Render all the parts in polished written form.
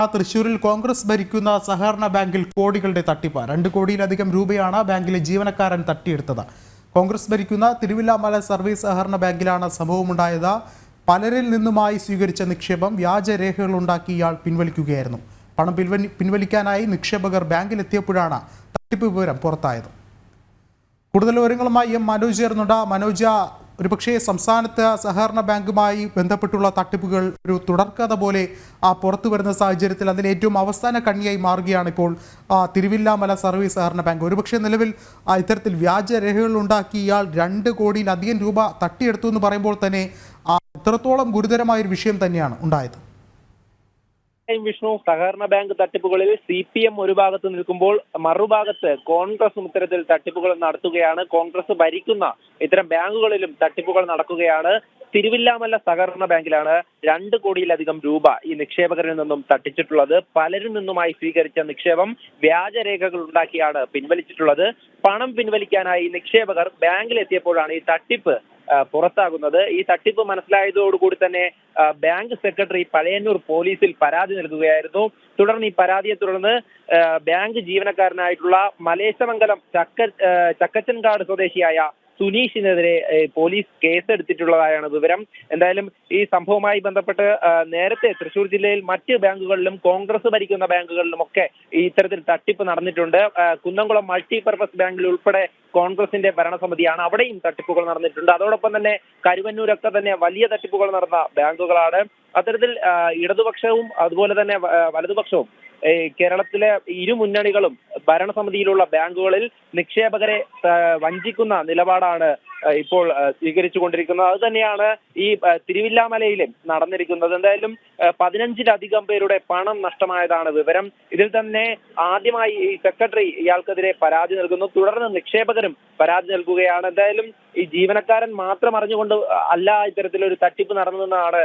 തൃശൂരിൽ കോൺഗ്രസ് ഭരിക്കുന്ന സഹകരണ ബാങ്കിൽ കോടികളുടെ തട്ടിപ്പ്. 2 കോടിയിലധികം രൂപയാണ് ബാങ്കിലെ ജീവനക്കാരൻ തട്ടിയെടുത്തത്. കോൺഗ്രസ് ഭരിക്കുന്ന തിരുവില്ലാമല സർവീസ് സഹകരണ ബാങ്കിലാണ് സംഭവമുണ്ടായത്. പലരിൽ നിന്നുമായി സ്വീകരിച്ച നിക്ഷേപം വ്യാജരേഖകളുണ്ടാക്കി ഇയാൾ പിൻവലിക്കുകയായിരുന്നു. പണം പിൻവലിക്കാനായി നിക്ഷേപകർ ബാങ്കിലെത്തിയപ്പോഴാണ് തട്ടിപ്പ് വിവരം പുറത്തായത്. കൂടുതൽ വിവരങ്ങളുമായി മനോജ് ചേർന്നുണ്ട്. മനോജ, ഒരുപക്ഷേ സംസ്ഥാനത്ത് സഹകരണ ബാങ്കുമായി ബന്ധപ്പെട്ടുള്ള തട്ടിപ്പുകൾ ഒരു തുടർക്കഥ പോലെ പുറത്തു വരുന്ന സാഹചര്യത്തിൽ അതിൽ ഏറ്റവും അവസാന കണ്ണിയായി മാറുകയാണ് ഇപ്പോൾ തിരുവില്ലാമല സർവീസ് സഹകരണ ബാങ്ക്. ഒരുപക്ഷെ നിലവിൽ ഇത്തരത്തിൽ വ്യാജരേഖകൾ ഉണ്ടാക്കി ഇയാൾ 2 കോടിയിലധികം രൂപ തട്ടിയെടുത്തു എന്ന് പറയുമ്പോൾ തന്നെ ഇത്രത്തോളം ഗുരുതരമായൊരു വിഷയം തന്നെയാണ് ഉണ്ടായത്. വിഷ്ണു, സഹകരണ ബാങ്ക് തട്ടിപ്പുകളിൽ CPM ഒരു ഭാഗത്ത് നിൽക്കുമ്പോൾ മറുഭാഗത്ത് കോൺഗ്രസും ഇത്തരത്തിൽ തട്ടിപ്പുകൾ നടത്തുകയാണ്. കോൺഗ്രസ് ഭരിക്കുന്ന ഇത്തരം ബാങ്കുകളിലും തട്ടിപ്പുകൾ നടക്കുകയാണ്. തിരുവില്ലാമല സഹകരണ ബാങ്കിലാണ് 2 കോടിയിലധികം രൂപ ഈ നിക്ഷേപകരിൽ നിന്നും തട്ടിച്ചിട്ടുള്ളത്. പലരിൽ നിന്നുമായി സ്വീകരിച്ച നിക്ഷേപം വ്യാജരേഖകൾ ഉണ്ടാക്കിയാണ് പിൻവലിച്ചിട്ടുള്ളത്. പണം പിൻവലിക്കാനായി നിക്ഷേപകർ ബാങ്കിലെത്തിയപ്പോഴാണ് ഈ തട്ടിപ്പ് പുറത്താകുന്നത്. ഈ തട്ടിപ്പ് മനസ്സിലായതോടുകൂടി തന്നെ ബാങ്ക് സെക്രട്ടറി പഴയന്നൂർ പോലീസിൽ പരാതി നൽകുകയായിരുന്നു. തുടർന്ന് ഈ പരാതിയെ തുടർന്ന് ബാങ്ക് ജീവനക്കാരനായിട്ടുള്ള മലേശമംഗലം ചക്കച്ചൻകാട് സ്വദേശിയായ സുനീഷിനെതിരെ പോലീസ് കേസെടുത്തിട്ടുള്ളതായാണ് വിവരം. എന്തായാലും ഈ സംഭവവുമായി ബന്ധപ്പെട്ട് നേരത്തെ തൃശൂർ ജില്ലയിൽ മറ്റ് ബാങ്കുകളിലും കോൺഗ്രസ് ഭരിക്കുന്ന ബാങ്കുകളിലുമൊക്കെ ഇത്തരത്തിൽ തട്ടിപ്പ് നടന്നിട്ടുണ്ട്. കുന്നംകുളം മൾട്ടിപർപ്പസ് ബാങ്കിൽ ഉൾപ്പെടെ കോൺഗ്രസിന്റെ ഭരണസമിതിയാണ്, അവിടെയും തട്ടിപ്പുകൾ നടന്നിട്ടുണ്ട്. അതോടൊപ്പം തന്നെ കരുവന്നൂരൊക്കെ തന്നെ വലിയ തട്ടിപ്പുകൾ നടന്ന ബാങ്കുകളാണ്. അത്തരത്തിൽ ഇടതുപക്ഷവും അതുപോലെ തന്നെ വലതുപക്ഷവും കേരളത്തിലെ ഇരു മുന്നണികളും ഭരണസമിതിയിലുള്ള ബാങ്കുകളിൽ നിക്ഷേപകരെ വഞ്ചിക്കുന്ന നിലപാടാണ് ഇപ്പോൾ സ്വീകരിച്ചുകൊണ്ടിരിക്കുന്നത്. അത് തന്നെയാണ് ഈ തിരുവില്ലാമലയിലും നടന്നിരിക്കുന്നത്. എന്തായാലും 15ലധികം പേരുടെ പണം നഷ്ടമായതാണ് വിവരം. ഇതിൽ തന്നെ ആദ്യമായി ഈ സെക്രട്ടറി ഇയാൾക്കെതിരെ പരാതി നൽകുന്നു. തുടർന്ന് നിക്ഷേപകരും പരാതി നൽകുകയാണ്. എന്തായാലും ഈ ജീവനക്കാരൻ മാത്രം അറിഞ്ഞുകൊണ്ട് അല്ല ഇത്തരത്തിലൊരു തട്ടിപ്പ് നടന്നതെന്നാണ്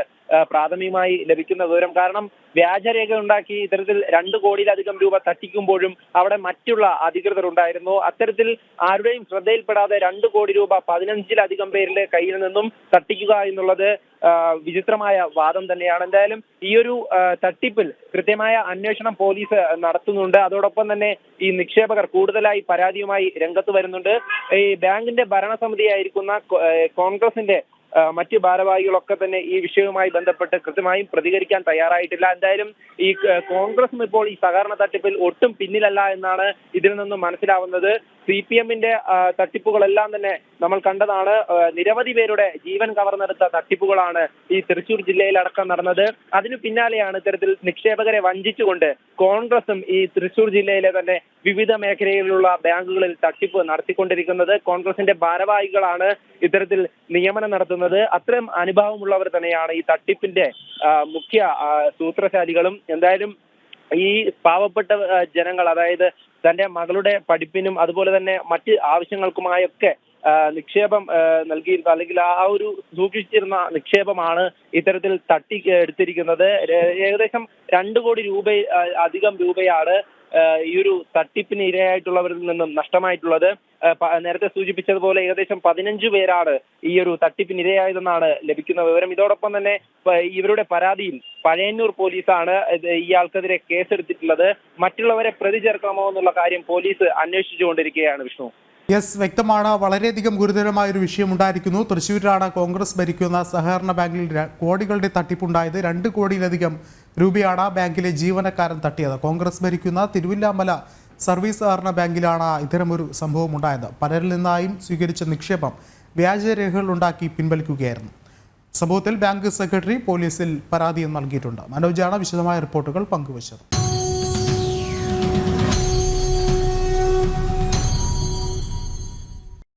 പ്രാഥമികമായി ലഭിക്കുന്ന വിവരം. കാരണം വ്യാജരേഖ ഉണ്ടാക്കി ഇത്തരത്തിൽ 2 കോടിയിലധികം രൂപ തട്ടിക്കുമ്പോഴും അവിടെ മറ്റുള്ള അധികൃതർ ഉണ്ടായിരുന്നു. അത്തരത്തിൽ ആരുടെയും ശ്രദ്ധയിൽപ്പെടാതെ 2 കോടി രൂപ 15ലധികം പേരുടെ കയ്യിൽ നിന്നും തട്ടിക്കുക എന്നുള്ളത് വിചിത്രമായ വാദം തന്നെയാണ്. എന്തായാലും ഈ ഒരു തട്ടിപ്പിൽ കൃത്യമായ അന്വേഷണം പോലീസ് നടത്തുന്നുണ്ട്. അതോടൊപ്പം തന്നെ ഈ നിക്ഷേപകർ കൂടുതലായി പരാതിയുമായി രംഗത്ത് വരുന്നുണ്ട്. ഈ ബാങ്കിന്റെ ഭരണസമിതിയായിരിക്കുന്ന കോൺഗ്രസിന്റെ മറ്റ് ഭാരവാഹികളൊക്കെ തന്നെ ഈ വിഷയവുമായി ബന്ധപ്പെട്ട് കൃത്യമായും പ്രതികരിക്കാൻ തയ്യാറായിട്ടില്ല. എന്തായാലും ഈ കോൺഗ്രസും ഇപ്പോൾ ഈ സഹകരണ തട്ടിപ്പിൽ ഒട്ടും പിന്നിലല്ല എന്നാണ് ഇതിൽ നിന്നും മനസ്സിലാവുന്നത്. CPMന്റെ തട്ടിപ്പുകളെല്ലാം തന്നെ നമ്മൾ കണ്ടതാണ്. നിരവധി പേരുടെ ജീവൻ കവർന്നെടുത്ത തട്ടിപ്പുകളാണ് ഈ തൃശൂർ ജില്ലയിലടക്കം നടന്നത്. അതിനു പിന്നാലെയാണ് ഇത്തരത്തിൽ നിക്ഷേപകരെ വഞ്ചിച്ചുകൊണ്ട് കോൺഗ്രസും ഈ തൃശൂർ ജില്ലയിലെ തന്നെ വിവിധ മേഖലയിലുള്ള ബാങ്കുകളിൽ തട്ടിപ്പ് നടത്തിക്കൊണ്ടിരിക്കുന്നത്. കോൺഗ്രസിന്റെ ഭാരവാഹികളാണ് ഇത്തരത്തിൽ നിയമനം നടത്തുന്നത്. അത്തരം അനുഭവമുള്ളവർ തന്നെയാണ് ഈ തട്ടിപ്പിന്റെ മുഖ്യ സൂത്രശാലികളും. എന്തായാലും ഈ പാവപ്പെട്ട ജനങ്ങൾ, അതായത് തന്റെ മകളുടെ പഠിപ്പിനും അതുപോലെ തന്നെ മറ്റ് ആവശ്യങ്ങൾക്കുമായൊക്കെ നിക്ഷേപം നൽകിയിരുന്ന അല്ലെങ്കിൽ ആ ഒരു സൂക്ഷിച്ചിരുന്ന നിക്ഷേപമാണ് ഇത്തരത്തിൽ തട്ടി എടുത്തിരിക്കുന്നത്. ഏകദേശം 2 കോടി രൂപ അധികം രൂപയാണ് ഈ ഒരു തട്ടിപ്പിന് ഇരയായിട്ടുള്ളവരിൽ നിന്നും നഷ്ടമായിട്ടുള്ളത്. നേരത്തെ സൂചിപ്പിച്ചതുപോലെ ഏകദേശം 15 പേരാണ് ഈ ഒരു തട്ടിപ്പിന് ഇരയായതെന്നാണ് ലഭിക്കുന്ന വിവരം. ഇതോടൊപ്പം തന്നെ ഇവരുടെ പരാതിയിൽ പഴയന്നൂർ പോലീസാണ് ഇയാൾക്കെതിരെ കേസെടുത്തിട്ടുള്ളത്. മറ്റുള്ളവരെ പ്രതി ചേർക്കണമോ എന്നുള്ള കാര്യം പോലീസ് അന്വേഷിച്ചുകൊണ്ടിരിക്കുകയാണ്. വിഷ്ണു, യെസ്, വ്യക്തമാണ്. വളരെയധികം ഗുരുതരമായൊരു വിഷയം ഉണ്ടായിരിക്കുന്നു. തൃശ്ശൂരിലാണ് കോൺഗ്രസ് ഭരിക്കുന്ന സഹകരണ ബാങ്കിൽ കോടികളുടെ തട്ടിപ്പുണ്ടായത്. 2 കോടിയിലധികം രൂപയാണ് ബാങ്കിലെ ജീവനക്കാരൻ തട്ടിയത്. കോൺഗ്രസ് ഭരിക്കുന്ന തിരുവില്ലാമല സർവീസ് സഹകരണ ബാങ്കിലാണ് ഇത്തരമൊരു സംഭവം ഉണ്ടായത്. പലരിൽ നിന്നായും സ്വീകരിച്ച നിക്ഷേപം വ്യാജരേഖകൾ ഉണ്ടാക്കി പിൻവലിക്കുകയായിരുന്നു. സംഭവത്തിൽ ബാങ്ക് സെക്രട്ടറി പോലീസിൽ പരാതിയും നൽകിയിട്ടുണ്ട്. മനോജാണ് വിശദമായ റിപ്പോർട്ടുകൾ പങ്കുവച്ചത്.